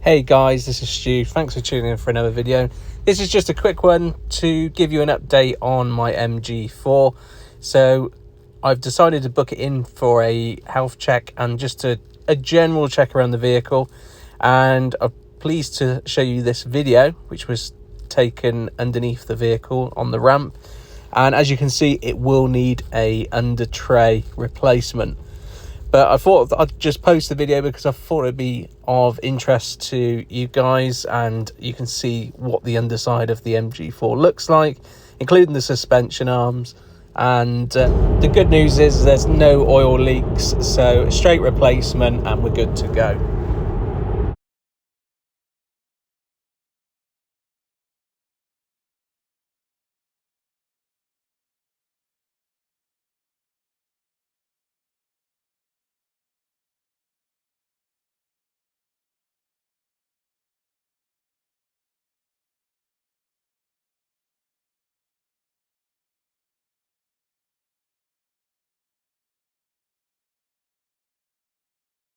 Hey guys, this is Stu. Thanks for tuning in for another video. This is just a quick one to give you an update on my MG4. So I've decided to book it in for a health check and just a general check around the vehicle. And I'm pleased to show you this video, which was taken underneath the vehicle on the ramp. And as you can see, it will need a under tray replacement. But I thought I'd just post the video because I thought it'd be of interest to you guys, and you can see what the underside of the MG4 looks like, including the suspension arms. And the good news is there's no oil leaks, so straight replacement and we're good to go.